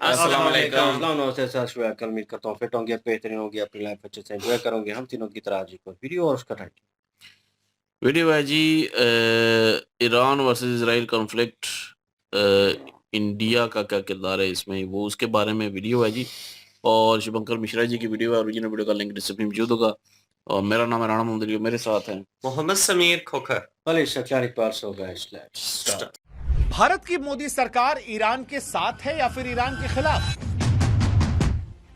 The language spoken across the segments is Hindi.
अस्सलाम वालेकुम। कल उम्मीद करता हूँ फिट होंगे, बेहतरीन होंगे, अपनी लाइफ अच्छे से एंजॉय करोगे। हम तीनों की तरह आज एक और वीडियो और उसका टाइटल। वीडियो है जी Iran versus Israel conflict. India का क्या किरदार है इसमें, वो उसके बारे में वीडियो है जी। और शुभंकर मिश्रा जी की वीडियो है। ओरिजिनल वीडियो का लिंक डिस्क्रिप्शन में मौजूद होगा। और मेरा नाम है राणा मोहम्मद अली, मेरे साथ हैं मोहम्मद समीर खोखर। भारत की मोदी सरकार ईरान के साथ है या फिर ईरान के खिलाफ?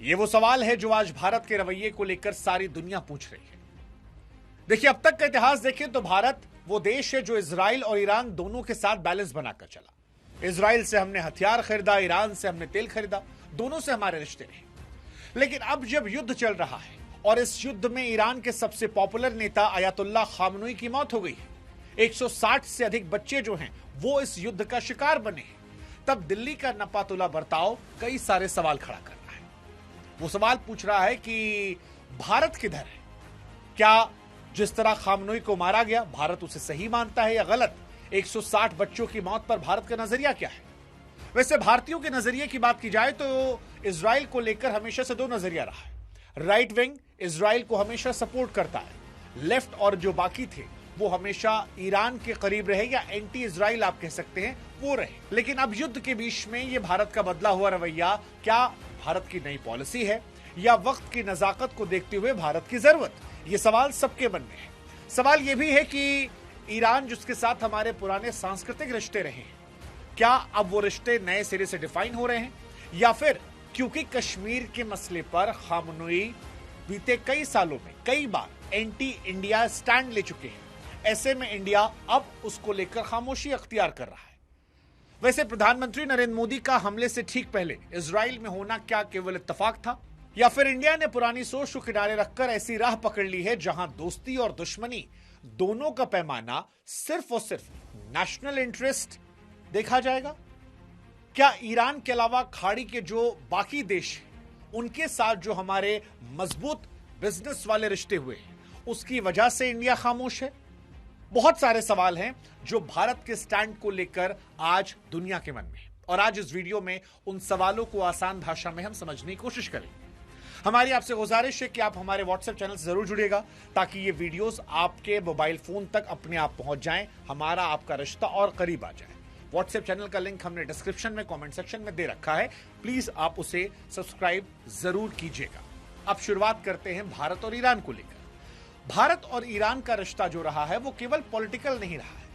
ये वो सवाल है जो आज भारत के रवैये को लेकर सारी दुनिया पूछ रही है। देखिए, अब तक का इतिहास देखें तो भारत वो देश है जो इजराइल और ईरान दोनों के साथ बैलेंस बनाकर चला। इजराइल से हमने हथियार खरीदा, ईरान से हमने तेल खरीदा, दोनों से हमारे रिश्ते रहे। लेकिन अब जब युद्ध चल रहा है और इस युद्ध में ईरान के सबसे पॉपुलर नेता अयातुल्लाह खामनोई की मौत हो गई है, 160 से अधिक बच्चे जो हैं वो इस युद्ध का शिकार बने हैं, तब दिल्ली का नपातुला बर्ताव कई सारे सवाल खड़ा कर रहा है। वो सवाल पूछ रहा है कि भारत किधर है? क्या जिस तरह खामनोई को मारा गया, भारत उसे सही मानता है या गलत? 160 बच्चों की मौत पर भारत का नजरिया क्या है? वैसे भारतीयों के नजरिए की बात की जाए तो इजराइल को लेकर हमेशा से दो नजरिया रहा है। राइट विंग इजराइल को हमेशा सपोर्ट करता है, लेफ्ट और जो बाकी थे वो हमेशा ईरान के करीब रहे या एंटी इजराइल आप कह सकते हैं वो रहे। लेकिन अब युद्ध के बीच में ये भारत का बदला हुआ रवैया क्या भारत की नई पॉलिसी है या वक्त की नजाकत को देखते हुए भारत की जरूरत? ये सवाल सबके मन में है। सवाल ये भी है कि ईरान जिसके साथ हमारे पुराने सांस्कृतिक रिश्ते रहे हैं, क्या अब वो रिश्ते नए सिरे से डिफाइन हो रहे हैं, या फिर क्योंकि कश्मीर के मसले पर खामनोई बीते कई सालों में कई बार एंटी इंडिया स्टैंड ले चुके हैं, ऐसे में इंडिया अब उसको लेकर खामोशी अख्तियार कर रहा है? वैसे प्रधानमंत्री नरेंद्र मोदी का हमले से ठीक पहले इजराइल में होना क्या केवल इत्तेफाक था, या फिर इंडिया ने पुरानी सोच को किनारे रखकर ऐसी राह पकड़ ली है जहां दोस्ती और दुश्मनी दोनों का पैमाना सिर्फ और सिर्फ नेशनल इंटरेस्ट देखा जाएगा? क्या ईरान के अलावा खाड़ी के जो बाकी देश हैं उनके साथ जो हमारे मजबूत बिजनेस वाले रिश्ते हुए हैं उसकी वजह से इंडिया खामोश है? बहुत सारे सवाल हैं जो भारत के स्टैंड को लेकर आज दुनिया के मन में है, और आज इस वीडियो में उन सवालों को आसान भाषा में हम समझने की कोशिश करेंगे। हमारी आपसे गुजारिश है कि आप हमारे व्हाट्सएप चैनल से जरूर जुड़िएगा ताकि ये वीडियोस आपके मोबाइल फोन तक अपने आप पहुंच जाएं, हमारा आपका रिश्ता और करीब आ जाए। व्हाट्सएप चैनल का लिंक हमने डिस्क्रिप्शन में कमेंट सेक्शन में दे रखा है, प्लीज आप उसे सब्सक्राइब जरूर कीजिएगा। अब शुरुआत करते हैं भारत और ईरान को लेकर। भारत और ईरान का रिश्ता जो रहा है वो केवल पॉलिटिकल नहीं रहा है,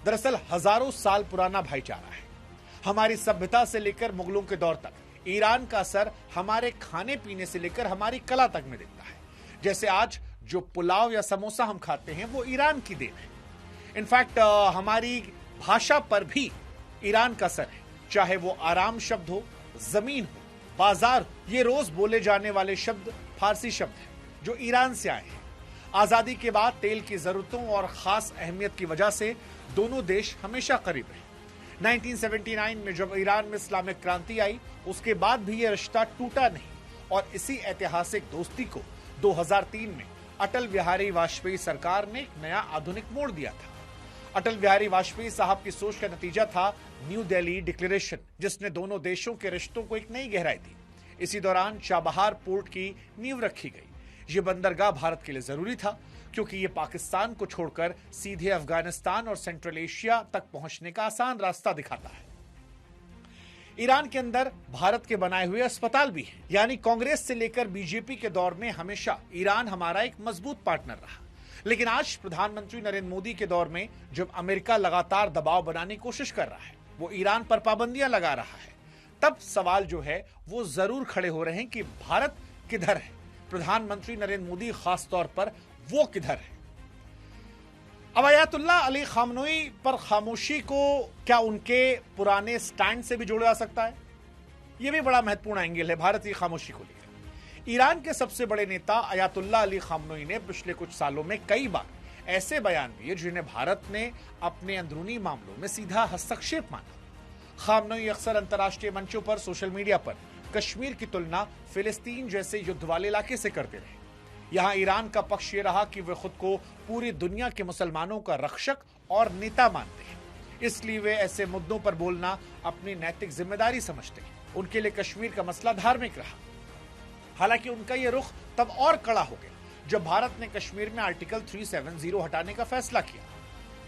दरअसल हजारों साल पुराना भाईचारा है। हमारी सभ्यता से लेकर मुगलों के दौर तक ईरान का असर हमारे खाने पीने से लेकर हमारी कला तक में दिखता है। जैसे आज जो पुलाव या समोसा हम खाते हैं वो ईरान की देन है। इनफैक्ट हमारी भाषा पर भी ईरान का असर है, चाहे वो आराम शब्द हो, जमीन हो, बाजार हो, ये रोज बोले जाने वाले शब्द फारसी शब्द हैं जो ईरान से आए हैं। आजादी के बाद तेल की जरूरतों और खास अहमियत की वजह से दोनों देश हमेशा करीब रहे। 1979 में जब ईरान में इस्लामिक क्रांति आई, उसके बाद भी यह रिश्ता टूटा नहीं, और इसी ऐतिहासिक दोस्ती को 2003 में अटल बिहारी वाजपेयी सरकार ने एक नया आधुनिक मोड़ दिया था। अटल बिहारी वाजपेयी साहब की सोच का नतीजा था न्यू दिल्ली डिक्लेरेशन, जिसने दोनों देशों के रिश्तों को एक नई गहराई दी। इसी दौरान चाबहार पोर्ट की नींव रखी गई। यह बंदरगाह भारत के लिए जरूरी था क्योंकि यह पाकिस्तान को छोड़कर सीधे अफगानिस्तान और सेंट्रल एशिया तक पहुंचने का आसान रास्ता दिखाता है। ईरान के अंदर भारत के बनाए हुए अस्पताल भी हैं, यानी कांग्रेस से लेकर बीजेपी के दौर में हमेशा ईरान हमारा एक मजबूत पार्टनर रहा। लेकिन आज प्रधानमंत्री नरेंद्र मोदी के दौर में जब अमेरिका लगातार दबाव बनाने की कोशिश कर रहा है, वो ईरान पर पाबंदियां लगा रहा है, तब सवाल जो है वो जरूर खड़े हो रहे हैं कि भारत किधर है, प्रधानमंत्री नरेंद्र मोदी खास तौर पर वो किधर है? अब अयातुल्लाह अली खामनोई पर खामोशी को क्या उनके पुराने स्टैंड से भी जोड़ा जा सकता है? यह भी बड़ा महत्वपूर्ण एंगल है भारत की खामोशी को लेकर। ईरान के सबसे बड़े नेता अयातुल्लाह अली खामनोई ने पिछले कुछ सालों में कई बार ऐसे बयान दिए जिन्हें भारत ने अपने अंदरूनी मामलों में सीधा हस्तक्षेप माना। खामनोई अक्सर अंतर्राष्ट्रीय मंचों पर, सोशल मीडिया पर कश्मीर की तुलना फिलिस्तीन जैसे युद्ध वाले इलाके से करते रहे। यहां ईरान का पक्ष यह रहा कि वे खुद को पूरी दुनिया के मुसलमानों का रक्षक और नेता मानते हैं, इसलिए वे ऐसे मुद्दों पर बोलना अपनी नैतिक जिम्मेदारी समझते हैं। उनके लिए कश्मीर का मसला धार्मिक रहा। हालांकि उनका यह रुख तब और कड़ा हो गया जब भारत ने कश्मीर में आर्टिकल 370 हटाने का फैसला किया।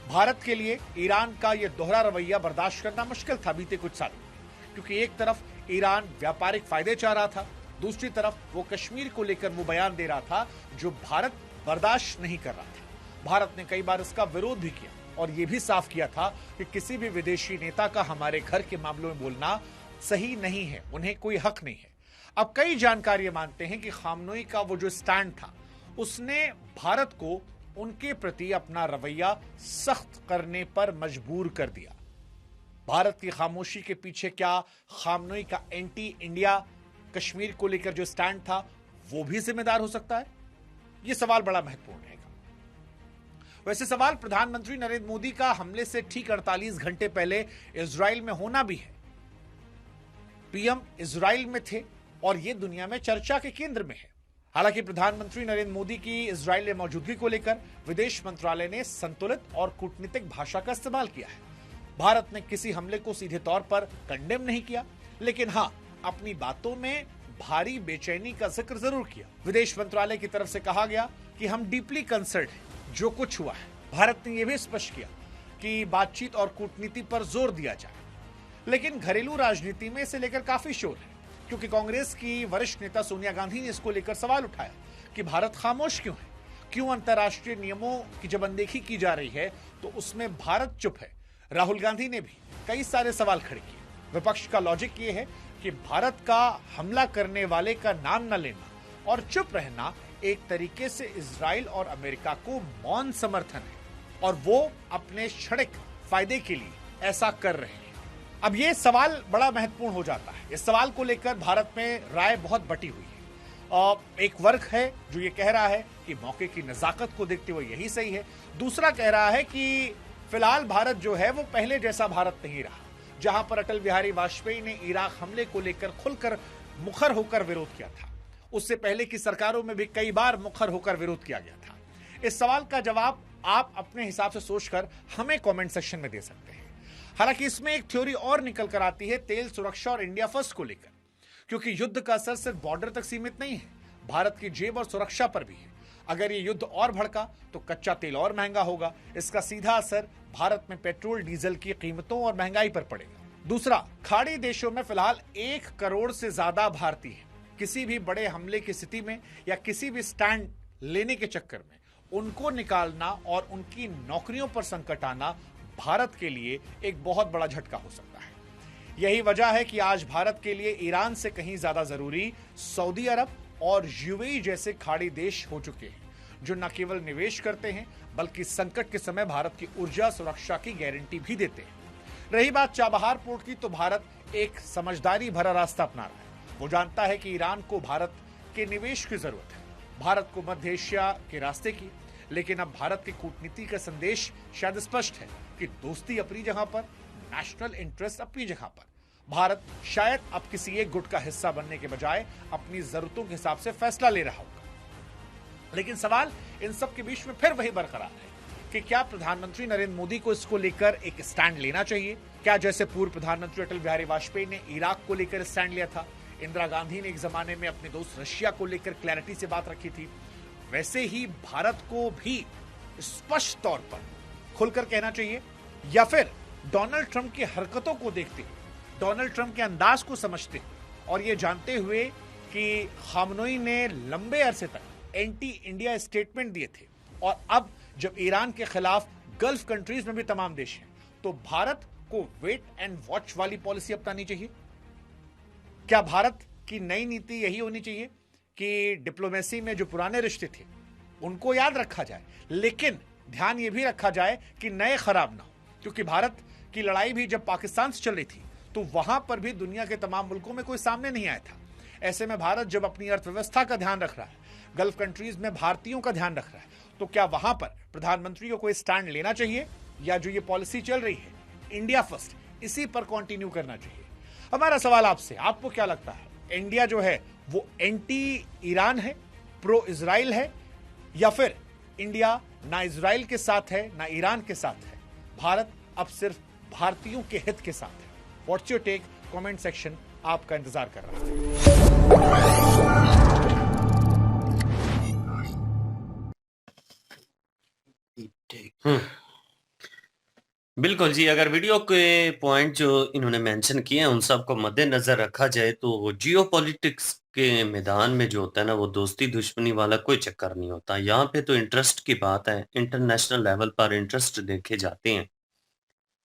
भारत के लिए ईरान का यह दोहरा रवैया बर्दाश्त करना मुश्किल था बीते कुछ सालों में, क्योंकि एक तरफ ईरान व्यापारिक फायदे चाह रहा था, दूसरी तरफ वो कश्मीर को लेकर वो बयान दे रहा था जो भारत बर्दाश्त नहीं कर रहा था। भारत ने कई बार इसका विरोध भी किया और यह भी साफ किया था कि किसी भी विदेशी नेता का हमारे घर के मामलों में बोलना सही नहीं है, उन्हें कोई हक नहीं है। अब कई जानकार मानते हैं कि खामनोई का वो जो स्टैंड था उसने भारत को उनके प्रति अपना रवैया सख्त करने पर मजबूर कर दिया। भारत की खामोशी के पीछे क्या खामनोई का एंटी इंडिया कश्मीर को लेकर जो स्टैंड था वो भी जिम्मेदार हो सकता है? यह सवाल बड़ा महत्वपूर्ण रहेगा। वैसे सवाल प्रधानमंत्री नरेंद्र मोदी का हमले से ठीक 48 घंटे पहले इजराइल में होना भी है। पीएम इजराइल में थे और यह दुनिया में चर्चा के केंद्र में है। हालांकि प्रधानमंत्री नरेंद्र मोदी की इजराइल में मौजूदगी को लेकर विदेश मंत्रालय ने संतुलित और कूटनीतिक भाषा का इस्तेमाल किया है। भारत ने किसी हमले को सीधे तौर पर कंडेम नहीं किया, लेकिन हां, अपनी बातों में भारी बेचैनी का जिक्र जरूर किया। विदेश मंत्रालय की तरफ से कहा गया कि हम डीपली कंसर्न्ड हैं जो कुछ हुआ है। भारत ने यह भी स्पष्ट किया कि बातचीत और कूटनीति पर जोर दिया जाए, लेकिन घरेलू राजनीति में इसे लेकर काफी शोर है, क्योंकि कांग्रेस की वरिष्ठ नेता सोनिया गांधी ने इसको लेकर सवाल उठाया कि भारत खामोश क्यों है, क्यों अंतर्राष्ट्रीय नियमों की जब अनदेखी की जा रही है तो उसमें भारत चुप है। राहुल गांधी ने भी कई सारे सवाल खड़े किए। विपक्ष का लॉजिक ये है कि भारत का हमला करने वाले का नाम न लेना और चुप रहना एक तरीके से इजराइल और अमेरिका को मौन समर्थन है और वो अपने क्षणिक फायदे के लिए ऐसा कर रहे हैं। अब ये सवाल बड़ा महत्वपूर्ण हो जाता है। इस सवाल को लेकर भारत में राय बहुत बटी हुई है। एक वर्ग है जो ये कह रहा है कि मौके की नजाकत को देखते हुए यही सही है। दूसरा कह रहा है कि फिलहाल भारत जो है वो पहले जैसा भारत नहीं रहा, जहां पर अटल बिहारी वाजपेयी ने इराक हमले को लेकर खुलकर मुखर होकर विरोध किया था। उससे पहले की सरकारों में भी कई बार मुखर होकर विरोध किया गया था। इस सवाल का जवाब आप अपने हिसाब से सोचकर हमें कमेंट सेक्शन में दे सकते हैं। हालांकि इसमें एक थ्योरी और निकल कर आती है तेल सुरक्षा और इंडिया फर्स्ट को लेकर, क्योंकि युद्ध का असर सिर्फ बॉर्डर तक सीमित नहीं है, भारत की जेब और सुरक्षा पर भी है। अगर ये युद्ध और भड़का तो कच्चा तेल और महंगा होगा। इसका सीधा असर भारत में पेट्रोल डीजल की कीमतों और महंगाई पर पड़ेगा। दूसरा, खाड़ी देशों में फिलहाल 1 करोड़ से ज्यादा भारतीय हैं। किसी भी बड़े हमले की स्थिति में या किसी भी स्टैंड लेने के चक्कर में उनको निकालना और उनकी नौकरियों पर संकट आना भारत के लिए एक बहुत बड़ा झटका हो सकता है। यही वजह है कि आज भारत के लिए ईरान से कहीं ज्यादा जरूरी सऊदी अरब और यूएई जैसे खाड़ी देश हो चुके हैं, जो न केवल निवेश करते हैं बल्कि संकट के समय भारत की ऊर्जा सुरक्षा की गारंटी भी देते हैं। रही बात चाबहार पोर्ट की, तो भारत एक समझदारी भरा रास्ता अपना रहा है। वो जानता है कि ईरान को भारत के निवेश की जरूरत है, भारत को मध्य एशिया के रास्ते की। लेकिन अब भारत की कूटनीति का संदेश शायद स्पष्ट है कि दोस्ती अपनी जगह पर, नेशनल इंटरेस्ट अपनी जगह पर। भारत शायद अब किसी एक गुट का हिस्सा बनने के बजाय अपनी जरूरतों के हिसाब से फैसला ले रहा होगा। लेकिन सवाल इन सब के बीच में फिर वही बरकरार है कि क्या प्रधानमंत्री नरेंद्र मोदी को इसको लेकर एक स्टैंड लेना चाहिए? क्या जैसे पूर्व प्रधानमंत्री अटल बिहारी वाजपेयी ने इराक को लेकर स्टैंड लिया था, इंदिरा गांधी ने एक जमाने में अपने दोस्त रशिया को लेकर क्लैरिटी से बात रखी थी, वैसे ही भारत को भी स्पष्ट तौर पर खुलकर कहना चाहिए? या फिर डोनाल्ड ट्रंप की हरकतों को देखते हुए, डोनाल्ड ट्रंप के अंदाज को समझते हुए और ये जानते हुए कि खामनोई ने लंबे अरसे तक एंटी इंडिया स्टेटमेंट दिए थे और अब जब ईरान के खिलाफ गल्फ कंट्रीज में भी तमाम देश हैं, तो भारत को वेट एंड वॉच वाली पॉलिसी अपनानी चाहिए? क्या भारत की नई नीति यही होनी चाहिए कि डिप्लोमेसी में जो पुराने रिश्ते थे उनको याद रखा जाए, लेकिन ध्यान यह भी रखा जाए कि नए खराब ना हो? क्योंकि भारत की लड़ाई भी जब पाकिस्तान से चल रही थी तो वहां पर भी दुनिया के तमाम मुल्कों में कोई सामने नहीं आया था। ऐसे में भारत जब अपनी अर्थव्यवस्था का ध्यान रख रहा है, गल्फ कंट्रीज में भारतीयों का ध्यान रख रहा है, तो क्या वहां पर प्रधानमंत्री को कोई स्टैंड लेना चाहिए या जो ये पॉलिसी चल रही है इंडिया फर्स्ट, इसी पर कंटिन्यू करना चाहिए? हमारा सवाल आपसे, आपको क्या लगता है, इंडिया जो है वो एंटी ईरान है, प्रो इजराइल है, या फिर इंडिया ना इजराइल के साथ है ना ईरान के साथ है, भारत अब सिर्फ भारतीयों के हित के साथ है? What's your take? Comment section आपका इंतजार कर रहा है। बिल्कुल जी, अगर वीडियो के पॉइंट जो इन्होंने मेंशन किए हैं उन सब को मद्देनजर रखा जाए तो जियोपॉलिटिक्स के मैदान में जो होता है ना वो दोस्ती दुश्मनी वाला कोई चक्कर नहीं होता। यहाँ पे तो इंटरेस्ट की बात है, इंटरनेशनल लेवल पर इंटरेस्ट देखे जाते हैं।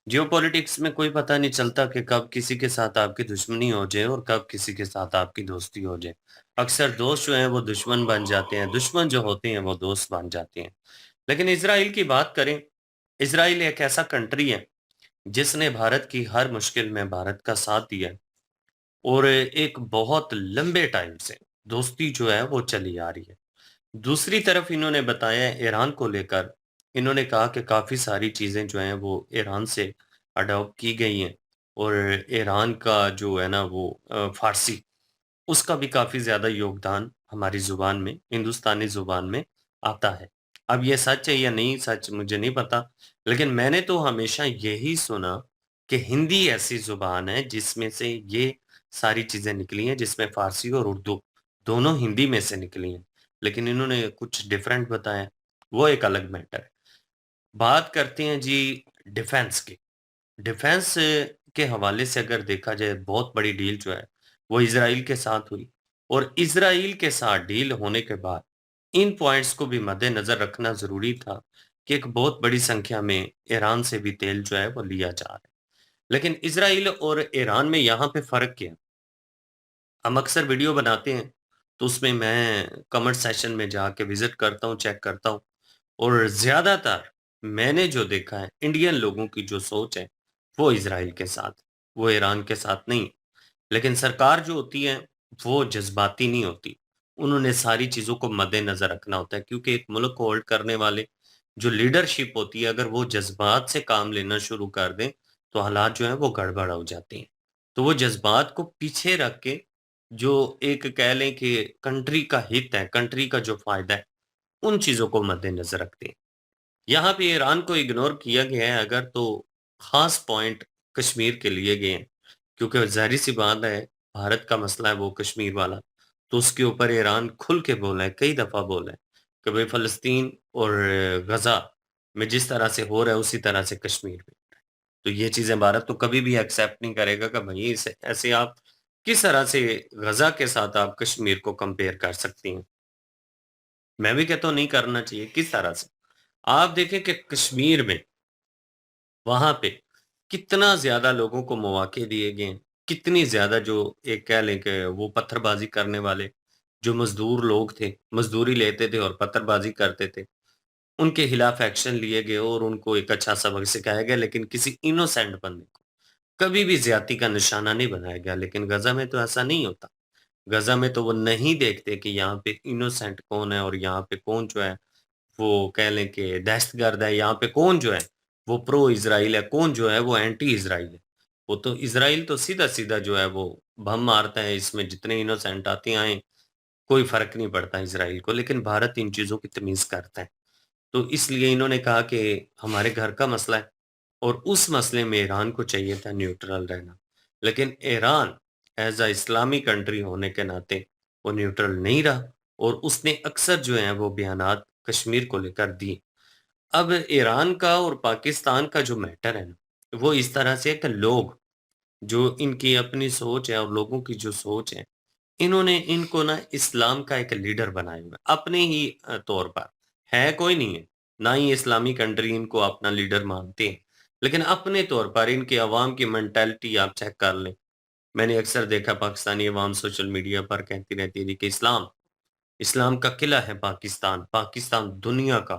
जियोपॉलिटिक्स में कोई पता नहीं चलता कि कब किसी के साथ आपकी दुश्मनी हो जाए और कब किसी के साथ आपकी दोस्ती हो जाए। अक्सर दोस्त जो हैं वो दुश्मन बन जाते हैं, दुश्मन जो होते हैं वो दोस्त बन जाते हैं। लेकिन इसराइल की बात करें, इसराइल एक ऐसा कंट्री है जिसने भारत की हर मुश्किल में भारत का साथ दिया है और एक बहुत लंबे टाइम से दोस्ती जो है वो चली आ रही है। दूसरी तरफ इन्होंने बताया है ईरान को लेकर, इन्होंने कहा कि काफ़ी सारी चीज़ें जो हैं वो ईरान से अडॉप्ट की गई हैं और ईरान का जो है ना वो फ़ारसी, उसका भी काफ़ी ज़्यादा योगदान हमारी ज़ुबान में, हिंदुस्तानी ज़ुबान में आता है। अब ये सच है या नहीं सच मुझे नहीं पता, लेकिन मैंने तो हमेशा यही सुना कि हिंदी ऐसी ज़ुबान है जिसमें से ये सारी चीज़ें निकली हैं, जिसमें फ़ारसी और उर्दू दोनों हिंदी में से निकली हैं। लेकिन इन्होंने कुछ डिफरेंट बताया, वो एक अलग मैटर है। बात करते हैं जी डिफेंस की। डिफेंस के हवाले से अगर देखा जाए बहुत बड़ी डील जो है वो इजराइल के साथ हुई और इजराइल के साथ डील होने के बाद इन पॉइंट्स को भी मद्देनजर रखना जरूरी था कि एक बहुत बड़ी संख्या में ईरान से भी तेल जो है वो लिया जा रहा है। लेकिन इजराइल और ईरान में यहाँ पे फर्क क्या है? हम अक्सर वीडियो बनाते हैं तो उसमें मैं कमेंट सेशन में जाके विजिट करता हूँ, चेक करता हूँ और ज्यादातर मैंने जो देखा है इंडियन लोगों की जो सोच है वो इजराइल के साथ, वो ईरान के साथ नहीं। लेकिन सरकार जो होती है वो जज्बाती नहीं होती, उन्होंने सारी चीजों को मद्देनजर रखना होता है क्योंकि एक मुल्क को होल्ड करने वाले जो लीडरशिप होती है अगर वो जज्बात से काम लेना शुरू कर दें तो हालात जो है वो गड़बड़ हो जाते हैं। तो वो जज्बात को पीछे रख के जो एक कह लें कि कंट्री का हित है, कंट्री का जो फायदा है, उन चीजों को मद्देनजर रखते हैं। यहाँ पे ईरान को इग्नोर किया गया है अगर तो खास पॉइंट कश्मीर के लिए गए हैं क्योंकि जाहिर सी बात है भारत का मसला है वो कश्मीर वाला, तो उसके ऊपर ईरान खुल के बोला है, कई दफा बोला है कि भाई फलस्तीन और गजा में जिस तरह से हो रहा है उसी तरह से कश्मीर में। तो ये चीजें भारत तो कभी भी एक्सेप्ट नहीं करेगा कि भाई इसे ऐसे आप किस तरह से गजा के साथ आप कश्मीर को कंपेयर कर सकती हैं। मैं भी कहता हूँ नहीं करना चाहिए। किस तरह से आप देखें कि कश्मीर में वहां पे कितना ज्यादा लोगों को मौके दिए गए हैं, कितनी ज्यादा जो एक कह लें कि वो पत्थरबाजी करने वाले जो मजदूर लोग थे, मजदूरी लेते थे और पत्थरबाजी करते थे, उनके खिलाफ एक्शन लिए गए और उनको एक अच्छा सबक सिखाया गया। लेकिन किसी इनोसेंट बंदे को कभी भी ज्यादती का निशाना नहीं बनाया गया। लेकिन गजा में तो ऐसा नहीं होता। गजा में तो वो नहीं देखते कि यहाँ पे इनोसेंट कौन है और यहाँ पे कौन जो है वो कह लें कि दहशतगर्द है, यहाँ पे कौन जो है वो प्रो इज़राइल है, कौन जो है वो एंटी इज़राइल है। वो तो इज़राइल तो सीधा-सीधा जो है वो बम मारता है, इसमें जितने इनोसेंट आते आएँ, कोई फ़र्क नहीं पड़ता इज़राइल को। लेकिन भारत इन चीज़ों की तमीज़ करता है। तो इसलिए इन्होंने कहा कि हमारे घर का मसला है और उस मसले में ईरान को चाहिए था न्यूट्रल रहना। लेकिन Iran as a Islami country होने के नाते वो न्यूट्रल नहीं रहा और उसने अक्सर जो है वो बयानात कश्मीर को लेकर दिए। अब ईरान का और पाकिस्तान का जो मैटर है ना, वो इस तरह से है कि लोग जो इनकी अपनी सोच है और लोगों की जो सोच है, इन्होंने इनको ना इस्लाम का एक लीडर बनाया हुआ है अपने ही तौर पर। है कोई नहीं है, ना ही इस्लामी कंट्री इनको अपना लीडर मानते हैं, लेकिन अपने तौर पर इनके अवाम की मेंटालिटी आप चेक कर लें। मैंने अक्सर देखा पाकिस्तानी अवाम सोशल मीडिया पर कहती रहती थी कि इस्लाम इस्लाम का किला है पाकिस्तान। पाकिस्तान दुनिया का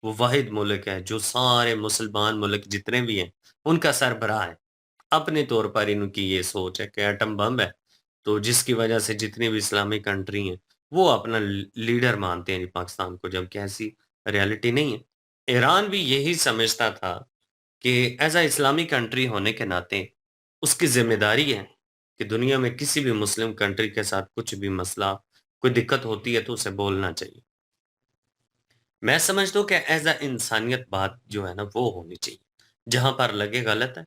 वो वाहिद मुल्क है जो सारे मुसलमान मुल्क जितने भी हैं, उनका सरबराह है। अपने तौर पर इनकी ये सोच है कि एटम बम है, तो जिसकी वजह से जितनी भी इस्लामिक कंट्री हैं, वो अपना लीडर मानते हैं पाकिस्तान को, जबकि ऐसी रियलिटी नहीं है। ईरान भी यही समझता था कि एज़ अ इस्लामिक कंट्री होने के नाते उसकी ज़िम्मेदारी है कि दुनिया में किसी भी मुस्लिम कंट्री के साथ कुछ भी मसला, कोई दिक्कत होती है तो उसे बोलना चाहिए। मैं समझता हूँ कि एज़ अ इंसानियत बात जो है ना वो होनी चाहिए। जहाँ पर लगे गलत है,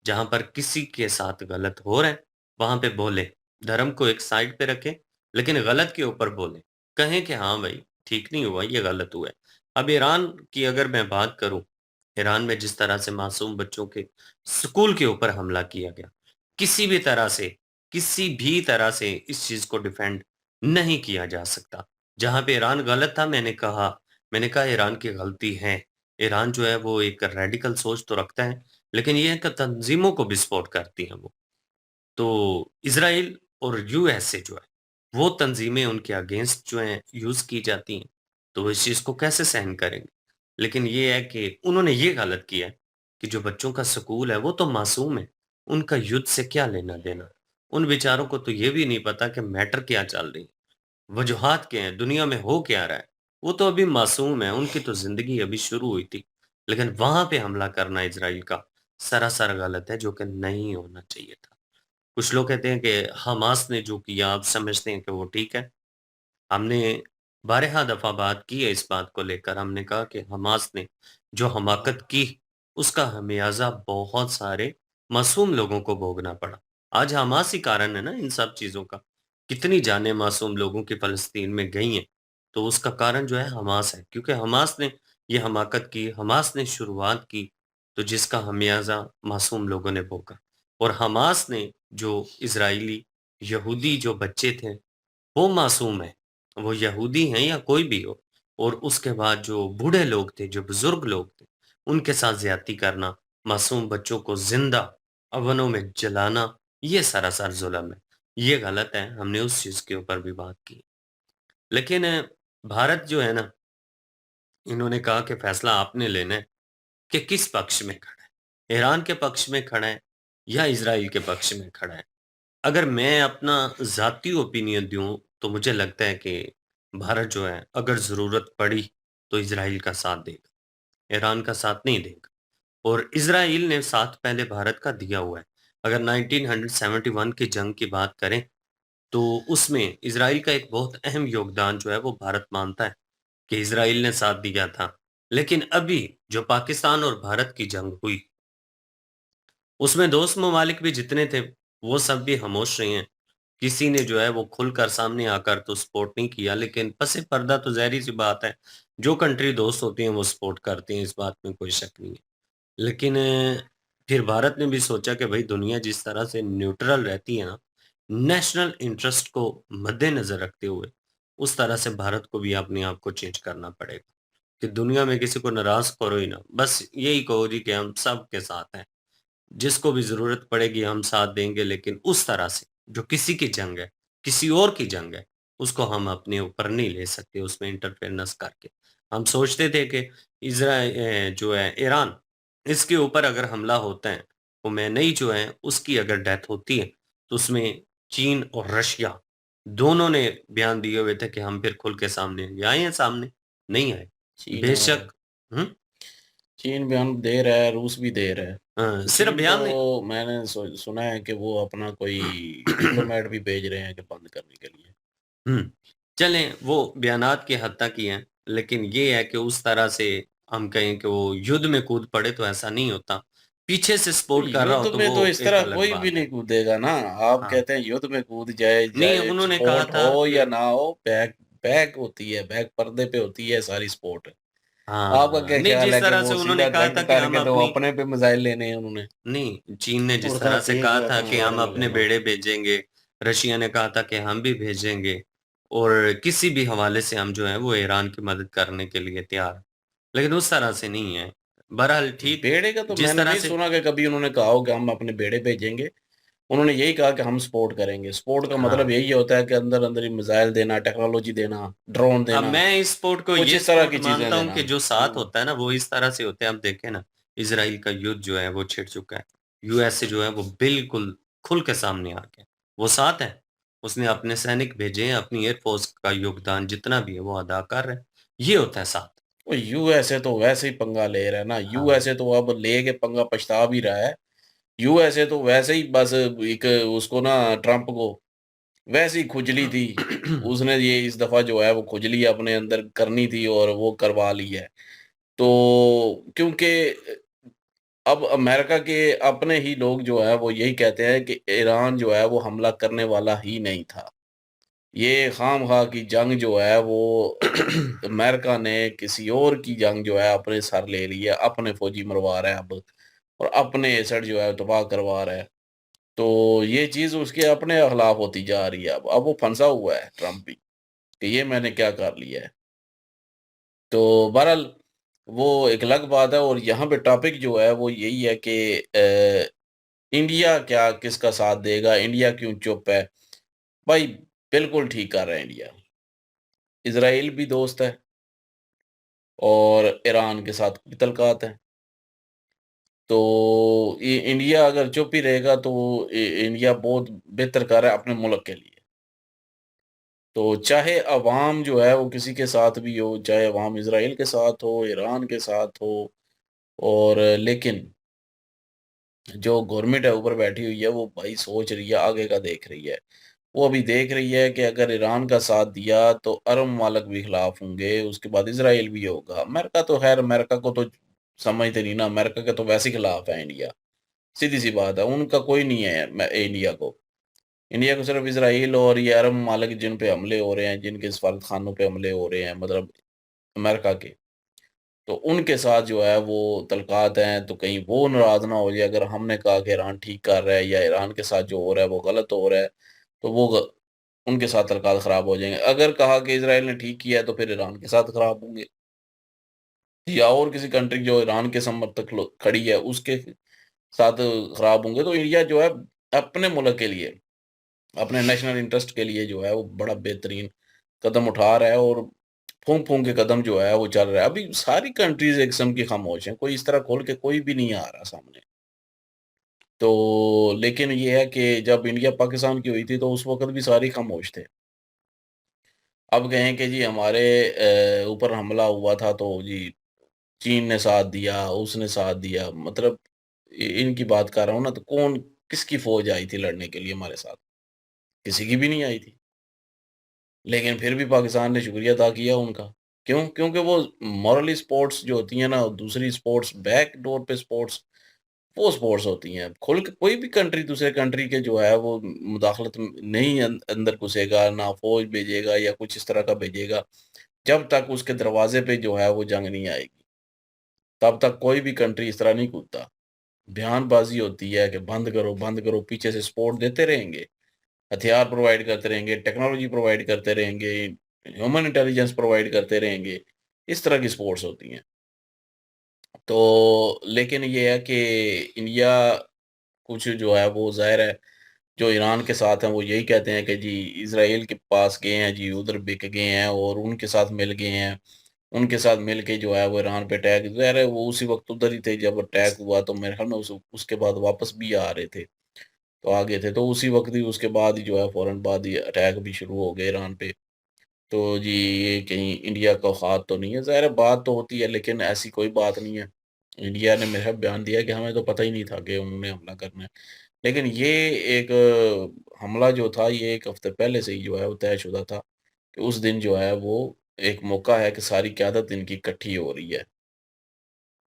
जहाँ पर किसी के साथ गलत हो रहा है, वहाँ पे बोले। धर्म को एक साइड पे रखें, लेकिन गलत के ऊपर बोलें, कहें कि हाँ भाई ठीक नहीं हुआ, ये गलत हुआ है। अब ईरान की अगर मैं बात करूं, ईरान में जिस तरह से मासूम बच्चों के स्कूल के ऊपर हमला किया गया, किसी भी तरह से, किसी भी तरह से इस चीज को डिफेंड नहीं किया जा सकता। जहां पे ईरान गलत था, मैंने कहा ईरान की गलती है। ईरान जो है वो एक रेडिकल सोच तो रखता है, लेकिन ये है कि तंजीमों को विस्फोट करती हैं वो। तो इसराइल और यूएसए जो है, वो तंजीमें उनके अगेंस्ट जो हैं यूज़ की जाती हैं, तो वो इस चीज़ को कैसे सहन करेंगे? लेकिन ये है कि उन्होंने ये गलत किया है कि जो बच्चों का स्कूल है, वो तो मासूम है, उनका युद्ध से क्या लेना-देना? उन बेचारों को तो ये भी नहीं पता कि मैटर क्या चल रही है, वजूहात क्या हैं, दुनिया में हो क्या रहा है? वो तो अभी मासूम हैं, उनकी तो ज़िंदगी अभी शुरू हुई थी। लेकिन वहाँ पे हमला करना इज़राइल का सरासर गलत है, जो कि नहीं होना चाहिए था। कुछ लोग कहते हैं कि हमास ने जो किया, आप समझते हैं कि वो ठीक है। हमने बारहा दफ़ा बात की है इस बात को लेकर। हमने कहा कि हमास ने जो हमाकत की, उसका खमियाज़ा बहुत सारे मासूम लोगों को भोगना पड़ा। आज हमास ही कारण है ना इन सब चीज़ों का। कितनी जानें मासूम लोगों की फ़लस्तीन में गई हैं, तो उसका कारण जो है हमास है। क्योंकि हमास ने ये हमाकत की, हमास ने शुरुआत की, तो जिसका खमियाज़ा मासूम लोगों ने भोगा। और हमास ने जो इज़राइली यहूदी जो बच्चे थे, वो मासूम हैं। वो यहूदी हैं या कोई भी हो, और उसके बाद जो बूढ़े लोग थे, जो बुज़ुर्ग लोग थे, उनके साथ ज़्यादती करना, मासूम बच्चों को ज़िंदा अवनों में जलाना, ये सरासर ज़ुल्म है। ये गलत है, हमने उस चीज़ के ऊपर भी बात की। लेकिन भारत जो है ना, इन्होंने कहा कि फैसला आपने लेना है कि किस पक्ष में खड़ा है। ईरान के पक्ष में खड़ा है या इज़राइल के पक्ष में खड़ा है। अगर मैं अपना ज़ाती ओपिनियन दूँ, तो मुझे लगता है कि भारत जो है, अगर ज़रूरत पड़ी, तो इज़राइल का साथ देगा, ईरान का साथ नहीं देगा। और इज़राइल ने साथ पहले भारत का दिया हुआ है। अगर 1971 की जंग की बात करें, तो उसमें इज़राइल का एक बहुत अहम योगदान जो है, वो भारत मानता है कि इज़राइल ने साथ दिया था। लेकिन अभी जो पाकिस्तान और भारत की जंग हुई, उसमें दोस्त ममालिक भी जितने थे, वो सब भी खामोश रहे हैं। किसी ने जो है वो खुलकर सामने आकर तो सपोर्ट नहीं किया, लेकिन पसे पर्दा तो ज़ाहिर-सी बात है, जो कंट्री दोस्त होती हैं वो सपोर्ट करती हैं, इस बात में कोई शक नहीं है। लेकिन फिर भारत ने भी सोचा कि भई दुनिया जिस तरह से न्यूट्रल रहती है ना, नेशनल इंटरेस्ट को मद्देनज़र रखते हुए, उस तरह से भारत को भी अपने आप को चेंज करना पड़ेगा, कि दुनिया में किसी को नाराज़ करो ही ना, बस यही कहो जी कि हम सबके साथ हैं। जिसको भी ज़रूरत पड़ेगी हम साथ देंगे, लेकिन उस तरह से जो किसी की जंग है, किसी और की जंग है, उसको हम अपने ऊपर नहीं ले सकते उसमें इंटरफेरेंस करके। हम सोचते थे कि जो है ईरान, इसके ऊपर अगर हमला होता है, ख़ुमैनी जो है उसकी अगर डेथ होती है, तो उसमें चीन और रशिया दोनों ने बयान दिए हुए थे कि हम फिर खुल के सामने आएँगे। आए हैं सामने? नहीं आए। चीन और बेशक हुँ? चीन बयान दे रहा है, रूस भी दे रहा है। सिर्फ चीन बयान नहीं, तो मैंने सुना है कि वो अपना कोई डिप्लोमेट भी भेज रहे हैं कि बंद करने के लिए। हुँ। चलें वो बयानात की हद तक ही हैं, लेकिन ये है कि उस तरह से हम कहें कि वो युद्ध में कूद पड़े तो ऐसा नहीं होता। पीछे से तो सपोर्ट कर रहा हो युद्ध तो में तो वो इस एक तरह अलग कोई भी बात है। नहीं कूदेगा ना। आप हाँ, कहते हैं युद्ध में कूद जाए, नहीं चाहे उन्होंने कहा स्पोर्ट था हो कि या ना हो, बैक बैक होती है, बैक पर्दे पे होती है सारी स्पोर्ट। आपका हाँ, क्या नहीं ख्याल जिस है कि तरह से वो उन्होंने सीधा कहा जंग था कि हम करके तो अपनी अपने पे मिसाइल लेने हैं उन्होंने? नहीं, चीन ने जिस थोड़ा तरह से तेज कहा हुआ था तो कि मार हम अपने लगाना। बेड़े भेजेंगे, रशिया ने कहा था कि हम भी भेजेंगे, और किसी भी हवाले से हम जो है वो ईरान की मदद करने के लिए तैयार हैं। लेकिन उस तरह से नहीं है। बहरहाल ठीक, बेड़े का तो जिस मैंने तरह नहीं से सुना कि कभी उन्होंने कहा हो कि हम अपने बेड़े भेजेंगे। उन्होंने यही कहा कि हम सपोर्ट करेंगे। सपोर्ट का मतलब हाँ, यही होता है कि अंदर-अंदर ही मिसाइल देना, टेक्नोलॉजी देना, ड्रोन अब देना, मैं इस स्पोर्ट को कुछ ये इस तरह स्पोर्ट की चीज़ें मानता हूँ देना। कि जो साथ हुँ। होता है ना वो इस तरह से होता है। अब देखें ना, इज़राइल का युद्ध जो है वो छिड़ चुका है। यूएसए जो है वो बिल्कुल खुल के सामने आ गया। वो साथ है। उसने अपने सैनिक भेजे हैं, अपनी एयर फ़ोर्स का योगदान जितना भी है वो अदा कर रहे हैं। ये होता है साथ। वो यूएसए तो वैसे ही पंगा ले रहा है ना। हाँ। यूएसए तो अब लेके पंगा पछता भी रहा है। यूएसए तो वैसे ही बस एक उसको ना ट्रम्प को वैसे ही खुजली थी। उसने ये इस दफ़ा जो है वो खुजली अपने अंदर करनी थी और वो करवा ली है। तो क्योंकि अब अमेरिका के अपने ही लोग जो है वो यही कहते हैं कि ईरान जो है वो हमला करने वाला ही नहीं था। ये खामखा की जंग जो है वो अमेरिका ने किसी और की जंग जो है अपने सर ले ली है, अपने फौजी मरवा रहा है अब, और अपने एसेट जो है तबाह करवा रहा है। तो ये चीज़ उसके अपने खिलाफ होती जा रही है अब वो फंसा हुआ है ट्रम्प भी, कि ये मैंने क्या कर लिया है। तो बहरहाल वो एक अलग बात है, और यहाँ पे टॉपिक जो है वो यही है कि इंडिया क्या किसका साथ देगा, इंडिया क्यों चुप है? भाई बिल्कुल ठीक कर रहा है इंडिया। इज़राइल भी दोस्त है और ईरान के साथ भी तल्लुकात हैं। तो इंडिया अगर चुप ही रहेगा तो इंडिया बहुत बेहतर कर रहा है अपने मुल्क के लिए। तो चाहे अवाम जो है वो किसी के साथ भी हो, चाहे अवाम इज़राइल के साथ हो, ईरान के साथ हो, और लेकिन जो गवर्नमेंट है ऊपर बैठी हुई है वो भाई सोच रही है, आगे का देख रही है। वो अभी देख रही है कि अगर ईरान का साथ दिया तो अरब मालिक भी खिलाफ होंगे, उसके बाद इज़राइल भी होगा। अमेरिका तो खैर, अमेरिका को तो समझते नहीं ना, अमेरिका के तो वैसे ही खिलाफ है इंडिया। सीधी-सी बात है, उनका कोई नहीं है इंडिया को। इंडिया को सिर्फ इज़राइल और ये अरब ममालिक जिन पे हमले हो रहे हैं, जिनके सफारत खानों पे हमले हो रहे हैं, मतलब अमेरिका के, तो उनके साथ जो है वो तल्लुकात हैं, तो कहीं वो नाराज़ ना हो जाए अगर हमने कहा कि ईरान ठीक कर रहा है या ईरान के साथ जो हो रहा है वो गलत हो रहा है, तो वो उनके साथ तल्लुकात ख़राब हो जाएँगे। अगर कहा कि इज़राइल ने ठीक किया है तो फिर ईरान के साथ ख़राब होंगे, या और किसी कंट्री जो ईरान के समर्थक खड़ी है उसके साथ ख़राब होंगे। तो इंडिया जो है अपने मुल्क के लिए, अपने नेशनल इंटरेस्ट के लिए जो है वो बड़ा बेहतरीन कदम उठा रहा है, और फूँक-फूँक के कदम जो है वो चल रहा है। अभी सारी कंट्रीज़ एक किस्म की खामोश हैं, कोई इस तरह खोल के कोई भी नहीं आ रहा सामने। तो लेकिन ये है कि जब इंडिया पाकिस्तान की हुई थी तो उस वक़्त भी सारे खामोश थे। अब कहें कि जी हमारे ऊपर हमला हुआ था तो जी चीन ने साथ दिया, उसने साथ दिया, मतलब इनकी बात कर रहा हूँ ना, तो कौन किसकी फ़ौज आई थी लड़ने के लिए हमारे साथ? किसी की भी नहीं आई थी। लेकिन फिर भी पाकिस्तान ने शुक्रिया अदा किया उनका। क्यों? क्योंकि वो मॉरली स्पोर्ट्स जो होती हैं ना, दूसरी स्पोर्ट्स बैक डोर पे स्पोर्ट्स, वो स्पोर्ट्स होती हैं। खुल के कोई भी कंट्री दूसरे कंट्री के जो है वो मुदाखलत में नहीं अंदर घुसेगा, ना फ़ौज भेजेगा या कुछ इस तरह का भेजेगा, जब तक उसके दरवाज़े पे जो है वो जंग नहीं आएगी। तब तक कोई भी कंट्री इस तरह नहीं कूदता। बयानबाज़ी होती है कि बंद करो, पीछे से सपोर्ट देते रहेंगे, हथियार प्रोवाइड करते रहेंगे, टेक्नोलॉजी प्रोवाइड करते रहेंगे, ह्यूमन इंटेलिजेंस प्रोवाइड करते रहेंगे। इस तरह की सपोर्ट्स होती हैं। तो लेकिन ये है कि इंडिया कुछ जो है वो ज़ाहिर है, जो ईरान के साथ हैं वो यही कहते हैं कि जी इज़राइल के पास गए हैं जी, उधर बिक गए हैं और उनके साथ मिल गए हैं। उनके साथ मिल के जो है वो ईरान पे अटैक, ज़ाहिर है वो उसी वक़्त उधर ही थे जब अटैक हुआ, तो मेरे ख़्याल में उसके बाद वापस भी आ रहे थे। तो आ गए थे, तो उसी वक़्त ही उसके बाद ही जो है फ़ौरन बाद ही अटैक भी शुरू हो गए ईरान पे। तो जी ये कहीं इंडिया का औकात तो नहीं है, ज़ाहिर है बात तो होती है लेकिन ऐसी कोई बात नहीं है। इंडिया ने मेरा बयान दिया कि हमें तो पता ही नहीं था कि उन्होंने हमला करना है। लेकिन ये एक हमला जो था ये 1 हफ़्ते पहले से ही जो है वो तयशुदा था, कि उस दिन जो है वो एक मौका है कि सारी क़यादत इनकी इकट्ठी हो रही है।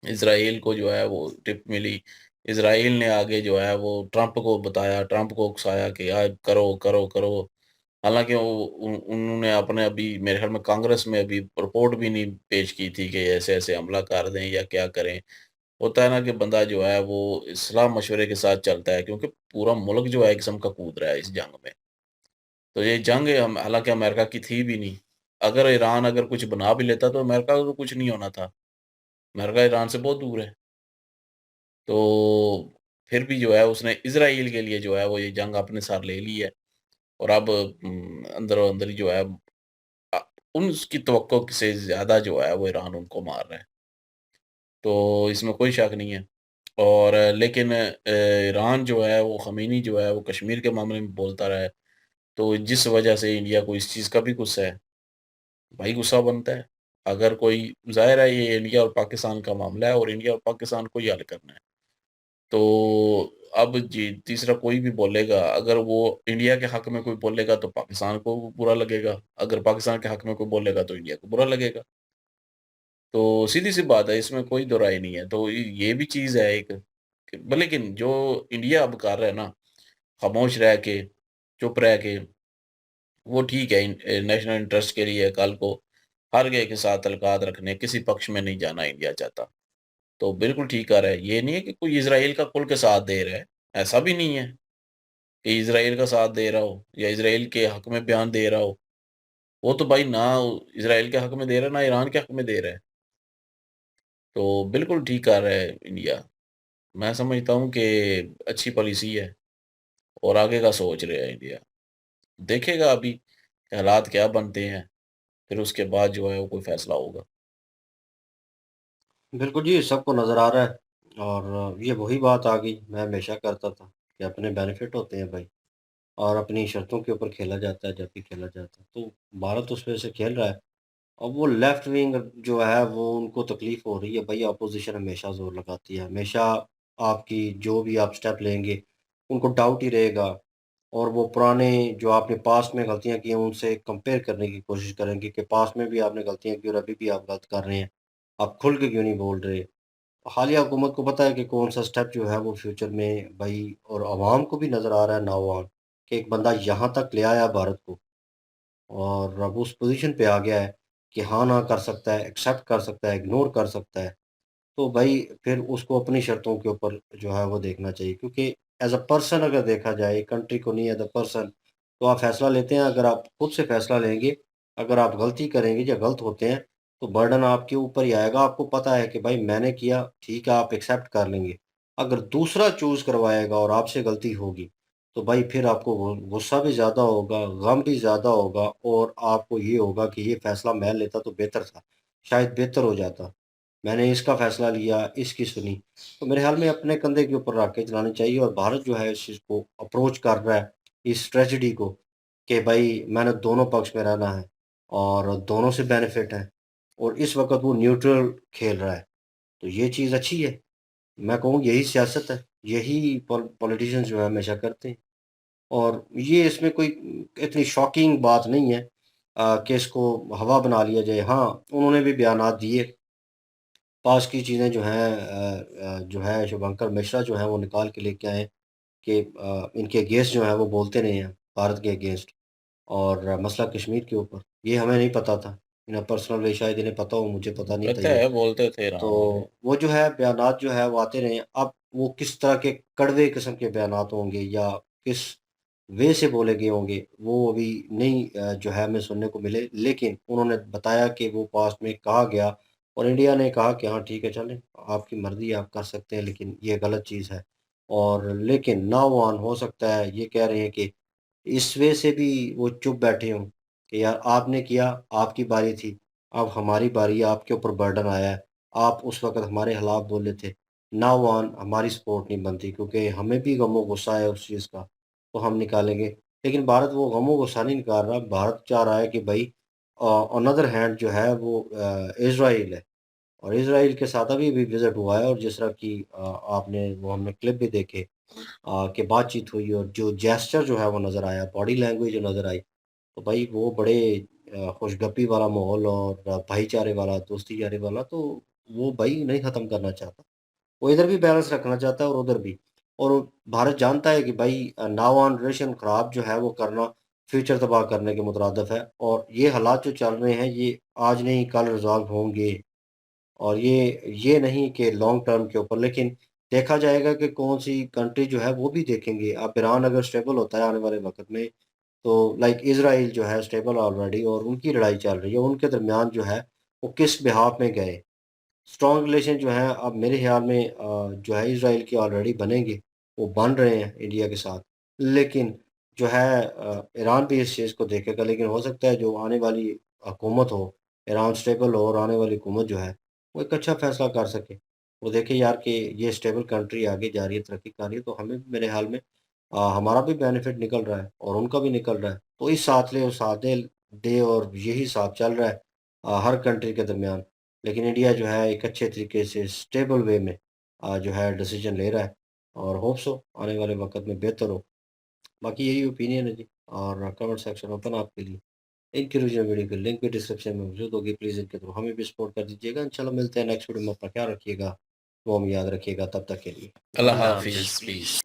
इज़राइल को जो है वो टिप मिली, इज़राइल ने आगे जो है वो ट्रंप को बताया, ट्रंप को उकसाया कि यार करो, करो, करो। हालाँकि वो उन्होंने अपने अभी मेरे ख़्याल में कांग्रेस में अभी रिपोर्ट भी नहीं पेश की थी कि ऐसे-ऐसे हमला कर दें या क्या करें। होता है ना कि बंदा जो है वो सलाह-मशवरे के साथ चलता है, क्योंकि पूरा मुल्क जो है एक किस्म का कूद रहा है इस जंग में। तो ये जंग हम हालाँकि अमेरिका की थी भी नहीं। अगर ईरान अगर कुछ बना भी लेता तो अमेरिका को तो कुछ नहीं होना था। अमेरिका ईरान से बहुत दूर है। तो फिर भी जो है उसने इज़राइल के लिए जो है वो ये जंग अपने सर ले ली है, और अब अंदरो-अंदरी जो है अ, उसकी तवक्को से ज़्यादा जो है वो ईरान उनको मार रहा है। तो इसमें कोई शक नहीं है। और लेकिन ईरान जो है वो ख़मीनी जो है वो कश्मीर के मामले में बोलता रहा है, तो जिस वजह से इंडिया को इस चीज़ का भी गुस्सा है। भाई गुस्सा बनता है। अगर कोई ज़ाहिर है ये इंडिया और पाकिस्तान का मामला है और इंडिया और पाकिस्तान को ही हल करना है। तो अब जी तीसरा कोई भी बोलेगा, अगर वो इंडिया के हक में कोई बोलेगा तो पाकिस्तान को बुरा लगेगा, अगर पाकिस्तान के हक में कोई बोलेगा तो इंडिया को बुरा लगेगा। तो सीधी-सी बात है, इसमें कोई दो राय नहीं है। तो ये भी चीज़ है एक लेकिन जो इंडिया अब कर रहा है ना, खामोश रह के, चुप रह के, वो ठीक है। नेशनल इंटरेस्ट के लिए कल को हर एक के साथ तल्लुकात रखने, किसी पक्ष में नहीं जाना इंडिया चाहता। तो बिल्कुल ठीक कर रहा है। ये नहीं है कि कोई इज़राइल का खुल के साथ दे रहा है, ऐसा भी नहीं है कि इज़राइल का साथ दे रहा हो या इज़राइल के हक में बयान दे रहा हो। वो तो भाई ना इज़राइल के हक में दे रहा है, ना ईरान के हक में दे रहा है। तो बिल्कुल ठीक कर रहा है इंडिया। मैं समझता हूँ कि अच्छी पॉलिसी है और आगे का सोच रहा है इंडिया। देखेगा अभी हालात क्या बनते हैं, फिर उसके बाद जो है वो कोई फैसला होगा। बिल्कुल जी, सबको नज़र आ रहा है और ये वही बात आ गई, मैं हमेशा करता था कि अपने बेनिफिट होते हैं भाई और अपनी शर्तों के ऊपर खेला जाता है जब भी खेला जाता है। तो भारत उस वजह से खेल रहा है। अब वो लेफ्ट विंग जो है वो उनको तकलीफ़ हो रही है भई अपोज़िशन हमेशा ज़ोर लगाती है, हमेशा आपकी जो भी आप स्टेप लेंगे, उनको डाउट ही रहेगा और वो पुराने जो आपने पास्ट में गलतियाँ की हैं उनसे कंपेयर करने की कोशिश करेंगे कि पास्ट में भी आपने गलतियाँ की और अभी भी आप गलत कर रहे हैं। आप खुल के क्यों नहीं बोल रहे? हालिया हुकूमत को पता है कि कौन-सा स्टेप जो है वो फ्यूचर में भई और अवाम को भी नज़र आ रहा है नौजवान कि एक बंदा यहाँ तक ले आया भारत को और अब उस पोज़ीशन पे आ गया है कि हाँ, ना कर सकता है, एक्सेप्ट कर सकता है, इग्नोर कर सकता है। तो भई फिर उसको अपनी शर्तों के ऊपर जो है वो देखना चाहिए क्योंकि एज़ अ पर्सन अगर देखा जाए कंट्री को नहीं एज़ अ पर्सन तो आप फ़ैसला लेते हैं अगर आप खुद से फ़ैसला लेंगे, अगर आप गलती करेंगे या गलत होते हैं, तो बर्डन आपके ऊपर ही आएगा। आपको पता है कि भाई मैंने किया, ठीक है आप एक्सेप्ट कर लेंगे। अगर दूसरा चूज़ करवाएगा और आपसे गलती होगी, तो भाई फिर आपको गुस्सा भी ज़्यादा होगा, गम भी ज़्यादा होगा और आपको ये होगा कि ये फ़ैसला मैं लेता तो बेहतर था, शायद बेहतर हो जाता। मैंने इसका फ़ैसला लिया, इसकी सुनी। तो मेरे ख़्याल में अपने कंधे के ऊपर रख के चलानी चाहिए और भारत जो है इस चीज़ को अप्रोच कर रहा है, इस ट्रेजेडी को कि भई मैंने दोनों पक्ष में रहना है और दोनों से बेनिफिट है और इस वक़्त वो न्यूट्रल खेल रहा है। तो ये चीज़ अच्छी है। मैं कहूँ यही सियासत है, यही पॉलिटिशियंस जो है हमेशा करते हैं और ये इसमें कोई इतनी शॉकिंग बात नहीं है कि इसको हवा बना लिया जाए। हाँ, उन्होंने भी बयानात दिए पास की चीज़ें जो हैं जो है शुभंकर मिश्रा जो हैं वो निकाल के लेके आए कि इनके अगेंस्ट जो है वो बोलते रहे हैं, भारत के अगेंस्ट और मसला कश्मीर के ऊपर। ये हमें नहीं पता था। इन्हें पर्सनल वे शायद इन्हें पता हो, मुझे पता नहीं था पता ये। है, बोलते थे तो राम वाले। वो जो है बयानात जो है वो आते रहे। अब वो किस तरह के कड़वे किस्म के बयानात होंगे या किस वे से बोले गए होंगे, वो अभी नहीं जो है हमें सुनने को मिले। लेकिन उन्होंने बताया कि वो पास्ट में कहा गया और इंडिया ने कहा कि हाँ ठीक है चलें, आपकी मर्ज़ी आप कर सकते हैं लेकिन ये गलत चीज़ है। और लेकिन नाउ ऑन हो सकता है ये कह रहे हैं कि इस वे से भी वो चुप बैठे हों कि यार आपने किया, आपकी बारी थी, अब हमारी बारी है, आपके ऊपर बर्डन आया है, आप उस वक़्त हमारे खिलाफ बोले थे। नाउ ऑन हमारी सपोर्ट नहीं बनती क्योंकि हमें भी गम-ओ-गुस्सा है उस चीज़ का, तो हम निकालेंगे। लेकिन भारत वो गम-ओ-गुस्सा नहीं निकाल रहा, भारत चाह रहा है कि भई ऑन अदर हैंड जो है वो इज़राइल है। और इज़राइल के साथ अभी-अभी विज़िट हुआ है और जिस तरह की आपने वो हमने क्लिप भी देखे कि बातचीत हुई और जो जेस्चर जो है वो नज़र आया, बॉडी लैंग्वेज जो नज़र आई, तो भाई वो बड़े खुशगपी वाला माहौल और भाईचारे वाला, दोस्ती यारी वाला तो वो भाई नहीं ख़त्म करना चाहता। वो इधर भी बैलेंस रखना चाहता है और उधर भी। और भारत जानता है कि भाई नाउ ऑन रिलेशन ख़राब जो है वो करना फ्यूचर तबाह करने के मुतरादिफ है और ये हालात जो चल रहे हैं ये आज नहीं कल रिज़ॉल्व होंगे। और ये नहीं कि लॉन्ग टर्म के ऊपर लेकिन देखा जाएगा कि कौन-सी कंट्री जो है वो भी देखेंगे। अब ईरान अगर स्टेबल होता है आने वाले वक़्त में, तो लाइक इज़राइल जो है स्टेबल ऑलरेडी और उनकी लड़ाई चल रही है, उनके दरमियान जो है वो किस बिहाफ़ में गए। स्ट्रॉन्ग रिलेशन जो हैं अब मेरे ख़्याल में जो है इज़राइल के ऑलरेडी बनेंगे, वो बन रहे हैं इंडिया के साथ। लेकिन जो है ईरान भी इस चीज़ को देखेगा लेकिन हो सकता है जो आने वाली हुकूमत हो, ईरान स्टेबल हो और आने वाली हुकूमत जो है, वो एक अच्छा फ़ैसला कर सके। वो देखे यार कि ये स्टेबल कंट्री आगे जा रही है, तरक्की कर रही है, तो हमें भी मेरे ख़्याल में हमारा भी बेनिफिट निकल रहा है और उनका भी निकल रहा है। तो इस साथ ले और साथ दे और यही साथ चल रहा है हर कंट्री के दरमियान। लेकिन इंडिया जो है एक अच्छे तरीके से स्टेबल वे में जो है डिसीजन ले रहा है और होप सो आने वाले वक़्त में बेहतर हो। बाकी यही ओपिनियन है जी और कमेंट सेक्शन ओपन आपके लिए। इनकी ओरिजिनल वीडियो की लिंक भी डिस्क्रिप्शन में मौजूद होगी। प्लीज़ इनके थ्रू हमें भी सपोर्ट कर दीजिएगा। इंशाल्लाह मिलते हैं नेक्स्ट वीडियो में। अपना ख्याल रखिएगा, दुआ में याद रखिएगा। तब तक के लिए अल्लाह अल्लाह हाफिज़। हाफिज। पीस।